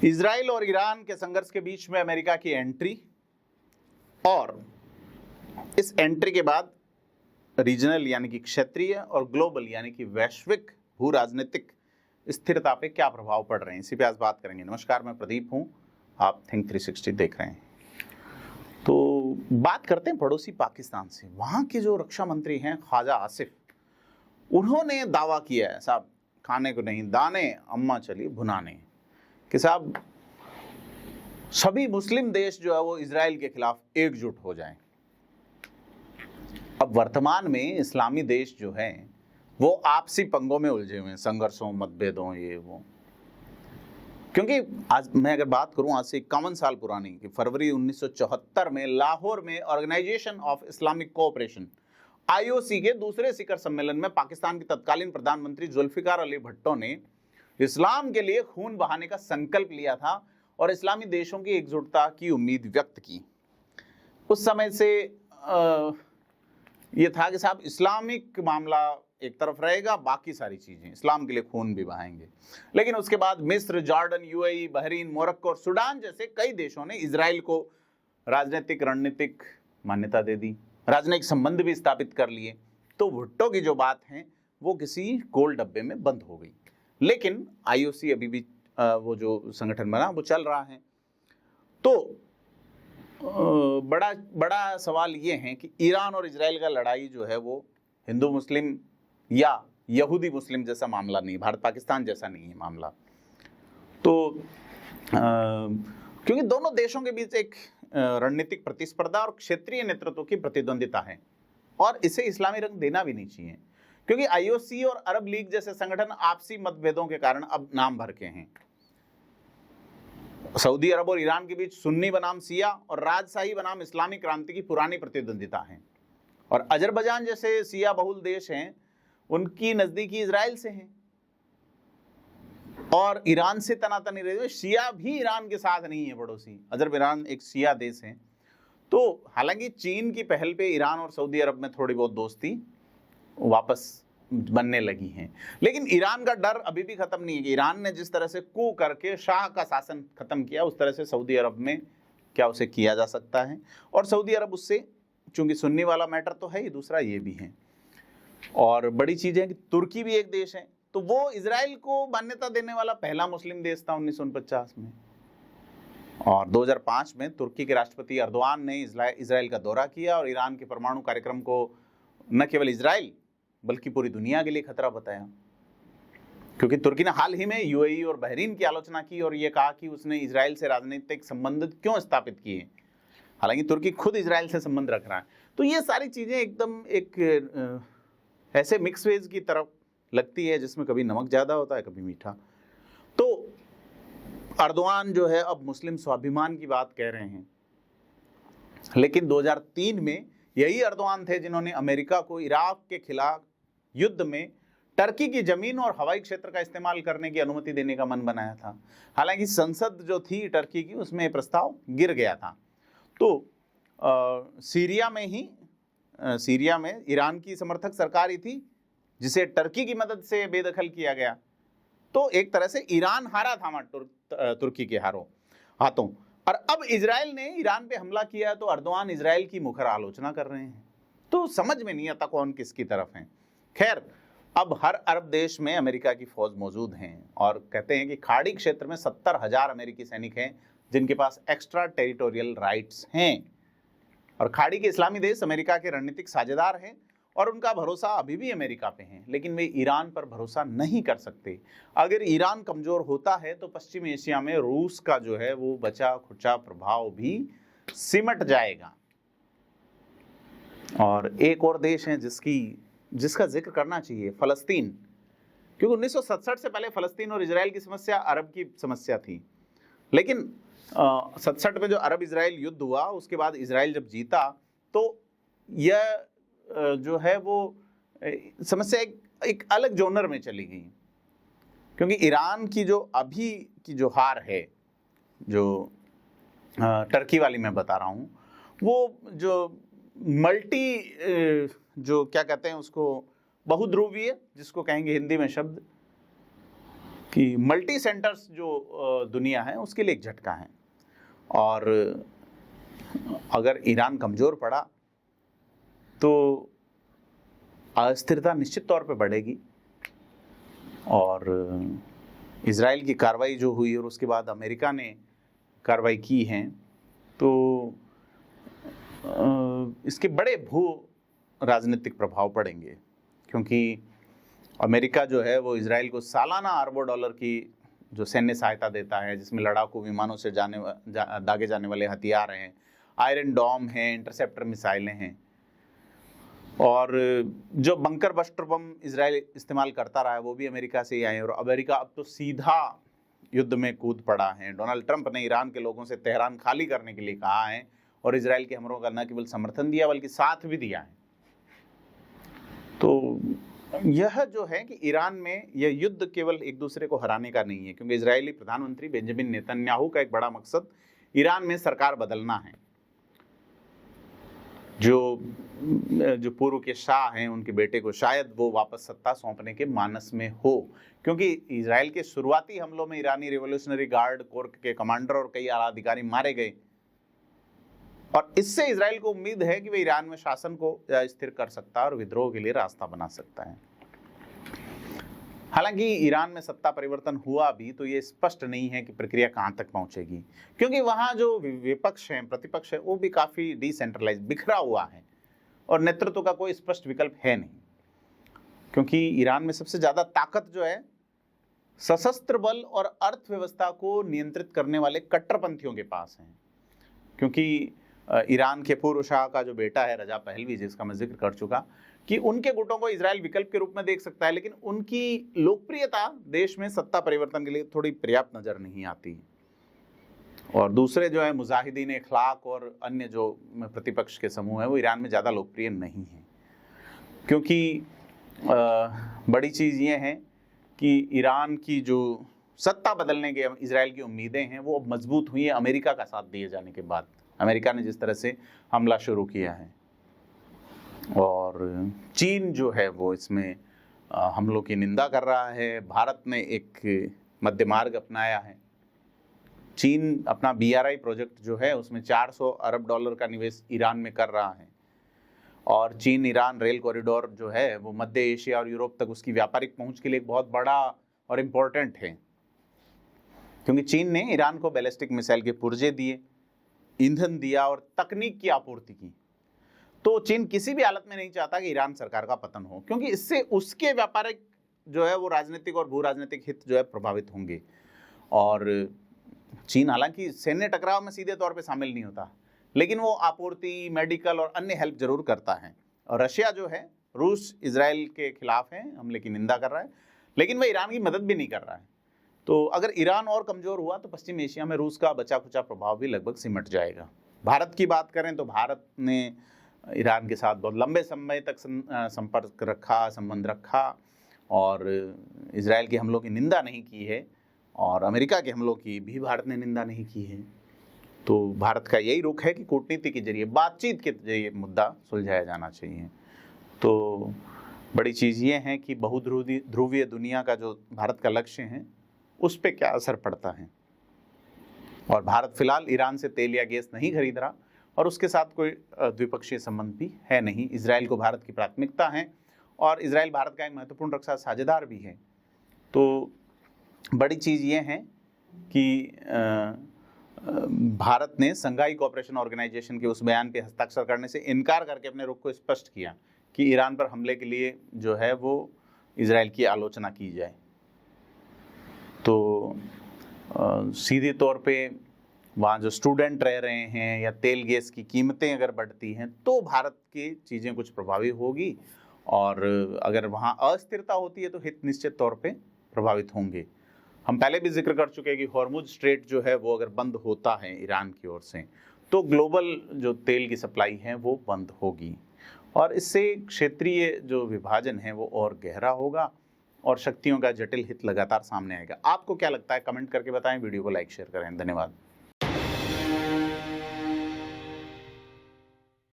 Israel और Iran के संघर्ष के बीच में अमेरिका की एंट्री और इस एंट्री के बाद रीजनल यानी कि क्षेत्रीय और ग्लोबल यानी कि वैश्विक भू राजनीतिक स्थिरता पे क्या प्रभाव पड़ रहे हैं, इसी पे आज बात करेंगे। नमस्कार, मैं प्रदीप हूं, आप थिंक 360 देख रहे हैं। तो बात करते हैं पड़ोसी पाकिस्तान से। वहां के जो रक्षा मंत्री हैं ख्वाजा आसिफ, उन्होंने दावा किया है, साहब खाने को नहीं दाने अम्मा चली भुनाने, कि साहब सभी मुस्लिम देश जो है वो इजराइल के खिलाफ एकजुट हो जाएं। अब वर्तमान में इस्लामी देश जो हैं वो आपसी पंगों में उलझे हुए हैं, संघर्षों, मतभेदों, ये वो। क्योंकि आज मैं अगर बात करूं, आज से 51 साल पुरानी कि फरवरी 1974 में लाहौर में Organisation of Islamic Cooperation IOC के दूसरे शिखर सम्मेलन में पाकिस्तान के तत्कालीन प्रधानमंत्री जुल्फिकार अली भुट्टो ने इस्लाम के लिए खून बहाने का संकल्प लिया था और इस्लामी देशों की एकजुटता की उम्मीद व्यक्त की। उस समय से ये था कि साहब इस्लामिक मामला एक तरफ रहेगा, बाकी सारी चीजें इस्लाम के लिए खून भी बहाएंगे। लेकिन उसके बाद मिस्र, जॉर्डन, UAE, बहरीन, मोरक्को और सूडान जैसे कई देशों ने इजराइल को राजनीतिक रणनीतिक मान्यता दे दी, राजनयिक संबंध भी स्थापित कर लिए। तो भुट्टो की जो बात है वो किसी गोल डब्बे में बंद हो गई। लेकिन IOC अभी भी वो जो संगठन बना वो चल रहा है। तो बड़ा सवाल ये है कि ईरान और इजराइल का लड़ाई जो है वो हिंदू मुस्लिम या यहूदी मुस्लिम जैसा मामला नहीं, भारत पाकिस्तान जैसा नहीं है मामला। तो क्योंकि दोनों देशों के बीच एक रणनीतिक प्रतिस्पर्धा और क्षेत्रीय नेतृत्व की प्रतिद्वंदिता है और इसे इस्लामी रंग देना भी नहीं चाहिए, क्योंकि IOC और अरब लीग जैसे संगठन आपसी मतभेदों के कारण अब नाम भर के हैं। सऊदी अरब और ईरान के बीच सुन्नी बनाम शिया और राजशाही बनाम इस्लामी क्रांति की पुरानी प्रतिद्वंदिता है। और अजरबैजान जैसे शिया बहुल देश हैं, उनकी नजदीकी इजराइल से है और ईरान से तनातनी रही। शिया भी ईरान के साथ नहीं है पड़ोसी, अजरबैजान एक शिया देश है। तो हालांकि चीन की पहल पे ईरान और सऊदी अरब में थोड़ी बहुत दोस्ती वापस बनने लगी हैं, लेकिन ईरान का डर अभी भी खत्म नहीं है कि ईरान ने जिस तरह से कू करके शाह का शासन खत्म किया, उस तरह से सऊदी अरब में क्या उसे किया जा सकता है। और सऊदी अरब उससे, चूंकि सुन्नी वाला मैटर तो है ही, दूसरा ये भी है। और बड़ी चीज है कि तुर्की भी एक देश है, तो वो इजराइल को मान्यता देने वाला पहला मुस्लिम देश था 1949 में। और 2005 में तुर्की के राष्ट्रपति अर्दोआन ने इजराइल का दौरा किया और ईरान के परमाणु कार्यक्रम को न केवल इजराइल बल्कि पूरी दुनिया के लिए खतरा बताया। क्योंकि तुर्की ने हाल ही में UAE और बहरीन की आलोचना की और ये कहा कि उसने इजराइल से राजनीतिक संबंध क्यों स्थापित किए, हालांकि तुर्की खुद इजराइल से संबंध रख रहा है। तो ये सारी चीजें एकदम एक ऐसे मिक्स वेज की तरफ लगती है जिसमें कभी नमक ज्यादा होता है, कभी मीठा। तो अर्दोआन जो है अब मुस्लिम स्वाभिमान की बात कह रहे हैं, लेकिन 2003 में यही अर्दोआन थे जिन्होंने अमेरिका को इराक के खिलाफ युद्ध में टर्की की जमीन और हवाई क्षेत्र का इस्तेमाल करने की अनुमति देने का मन बनाया था। हालांकि संसद जो थी टर्की की, उसमें प्रस्ताव गिर गया था। तो सीरिया में ईरान की समर्थक सरकार ही थी जिसे टर्की की मदद से बेदखल किया गया। तो एक तरह से ईरान हारा था तुर्की के हाथों। और अब इजराइल ने ईरान पे हमला किया है तो अर्दोआन इजराइल की मुखर आलोचना कर रहे हैं। तो समझ में नहीं आता कौन किसकी तरफ है। खैर, अब हर अरब देश में अमेरिका की फौज मौजूद हैं और कहते हैं कि खाड़ी क्षेत्र में 70,000 अमेरिकी सैनिक हैं जिनके पास एक्स्ट्रा टेरिटोरियल राइट्स हैं। और खाड़ी के इस्लामी देश अमेरिका के रणनीतिक साझेदार हैं और उनका भरोसा अभी भी अमेरिका पे है, लेकिन वे ईरान पर भरोसा नहीं कर सकते। अगर ईरान कमजोर होता है तो पश्चिम एशिया में रूस का जो है वो बचा खुचा प्रभाव भी सिमट जाएगा। और एक और देश है जिसका जिक्र करना चाहिए, फलस्तीन। क्योंकि 1967 से पहले फलस्तीन और इजराइल की समस्या अरब की समस्या थी, लेकिन 67 में जो अरब इजराइल युद्ध हुआ उसके बाद इजराइल जब जीता तो यह जो है वो समस्या एक अलग जोनर में चली गई। क्योंकि ईरान की जो अभी की जो हार है, जो टर्की वाली मैं बता रहा हूँ, वो जो जो क्या कहते हैं उसको, बहुध्रुवीय जिसको कहेंगे हिंदी में शब्द, कि मल्टी सेंटर्स जो दुनिया है उसके लिए एक झटका है। और अगर ईरान कमज़ोर पड़ा तो अस्थिरता निश्चित तौर पे बढ़ेगी। और इजराइल की कार्रवाई जो हुई और उसके बाद अमेरिका ने कार्रवाई की है, तो इसके बड़े भू राजनीतिक प्रभाव पड़ेंगे, क्योंकि अमेरिका जो है वो इजराइल को सालाना अरबों डॉलर की जो सैन्य सहायता देता है, जिसमें लड़ाकू विमानों से दागे जाने वाले हथियार हैं, आयरन डॉम हैं, इंटरसेप्टर मिसाइलें हैं, और जो बंकर बस्टर बम इजराइल इस्तेमाल करता रहा है वो भी अमेरिका से ही आए। और अमेरिका अब तो सीधा युद्ध में कूद पड़ा है। डोनाल्ड ट्रंप ने ईरान के लोगों से तेहरान खाली करने के लिए कहा है और इजराइल के हमलों का न केवल समर्थन दिया बल्कि साथ भी दिया है। तो यह जो है कि ईरान में यह युद्ध केवल एक दूसरे को हराने का नहीं है, क्योंकि इजरायली प्रधानमंत्री बेंजामिन नेतन्याहू का एक बड़ा मकसद ईरान में सरकार बदलना है। जो पूर्व के शाह हैं उनके बेटे को शायद वो वापस सत्ता सौंपने के मानस में हो, क्योंकि इजराइल के शुरुआती हमलों में ईरानी रिवॉल्यूशनरी गार्ड कोर के कमांडर और कई आला अधिकारी मारे गए, और इससे इजराइल को उम्मीद है कि वह ईरान में शासन को स्थिर कर सकता है और विद्रोह के लिए रास्ता बना सकता है। हालांकि ईरान में सत्ता परिवर्तन हुआ भी तो ये स्पष्ट नहीं है कि प्रक्रिया कहां तक पहुंचेगी, क्योंकि वहां जो विपक्ष हैं, प्रतिपक्ष है, वो भी काफी डिसेंट्रलाइज, बिखरा हुआ है और नेतृत्व का कोई स्पष्ट विकल्प है नहीं। क्योंकि ईरान में सबसे ज्यादा ताकत जो है सशस्त्र बल और अर्थव्यवस्था को नियंत्रित करने वाले कट्टरपंथियों के पास है। क्योंकि ईरान के पूर्व शाह का जो बेटा है रजा पहलवी, जिसका मैं जिक्र कर चुका, कि उनके गुटों को इजराइल विकल्प के रूप में देख सकता है, लेकिन उनकी लोकप्रियता देश में सत्ता परिवर्तन के लिए थोड़ी पर्याप्त नजर नहीं आती। और दूसरे जो है मुजाहिदीन इखलाक और अन्य जो प्रतिपक्ष के समूह है वो ईरान में ज़्यादा लोकप्रिय नहीं है। क्योंकि बड़ी चीज़ ये है कि ईरान की जो सत्ता बदलने के इजराइल की उम्मीदें हैं वो अब मजबूत हुई है अमेरिका का साथ दिए जाने के बाद। अमेरिका ने जिस तरह से हमला शुरू किया है, और चीन जो है वो इसमें हमलों की निंदा कर रहा है। भारत ने एक मध्य मार्ग अपनाया है। चीन अपना BRI प्रोजेक्ट जो है उसमें 400 अरब डॉलर का निवेश ईरान में कर रहा है, और चीन ईरान रेल कॉरिडोर जो है वो मध्य एशिया और यूरोप तक उसकी व्यापारिक पहुंच के लिए एक बहुत बड़ा और इम्पोर्टेंट है। क्योंकि चीन ने ईरान को बैलिस्टिक मिसाइल के पुर्जे दिए, ईंधन दिया और तकनीक की आपूर्ति की। तो चीन किसी भी हालत में नहीं चाहता कि ईरान सरकार का पतन हो, क्योंकि इससे उसके व्यापारिक जो है वो राजनीतिक और भू राजनीतिक हित जो है प्रभावित होंगे। और चीन हालांकि सैन्य टकराव में सीधे तौर पे शामिल नहीं होता, लेकिन वो आपूर्ति, मेडिकल और अन्य हेल्प जरूर करता है। और रशिया जो है, रूस इजराइल के खिलाफ है, हमले की निंदा कर रहा है, लेकिन वह ईरान की मदद भी नहीं कर रहा है। तो अगर ईरान और कमज़ोर हुआ तो पश्चिम एशिया में रूस का बचा खुचा प्रभाव भी लगभग सिमट जाएगा। भारत की बात करें तो भारत ने ईरान के साथ बहुत लंबे समय तक संपर्क रखा, संबंध रखा, और इजराइल के हमलों की निंदा नहीं की है, और अमेरिका के हमलों की भी भारत ने निंदा नहीं की है। तो भारत का यही रुख है कि कूटनीति के जरिए, बातचीत के जरिए मुद्दा सुलझाया जाना चाहिए। तो बड़ी चीज़ ये है कि बहुध्रुवीय दुनिया का जो भारत का लक्ष्य है उस पर क्या असर पड़ता है। और भारत फिलहाल ईरान से तेल या गैस नहीं खरीद रहा, और उसके साथ कोई द्विपक्षीय संबंध भी है नहीं। इजराइल को भारत की प्राथमिकता है, और इजराइल भारत का एक महत्वपूर्ण रक्षा साझेदार भी है। तो बड़ी चीज़ ये है कि भारत ने शंघाई कोऑपरेशन ऑर्गेनाइजेशन के उस बयान पे हस्ताक्षर करने से इनकार करके अपने रुख को स्पष्ट किया कि ईरान पर हमले के लिए जो है वो इजराइल की आलोचना की जाए। तो सीधे तौर पे वहाँ जो स्टूडेंट रह रहे हैं या तेल गैस की कीमतें अगर बढ़ती हैं तो भारत की चीज़ें कुछ प्रभावित होगी, और अगर वहाँ अस्थिरता होती है तो हित निश्चित तौर पे प्रभावित होंगे। हम पहले भी जिक्र कर चुके हैं कि हॉर्मुज स्ट्रेट जो है वो अगर बंद होता है ईरान की ओर से तो ग्लोबल जो तेल की सप्लाई है वो बंद होगी, और इससे क्षेत्रीय जो विभाजन है वो और गहरा होगा, और शक्तियों का जटिल हित लगातार सामने आएगा। आपको क्या लगता है, कमेंट करके बताएं, वीडियो को लाइक शेयर करें। धन्यवाद।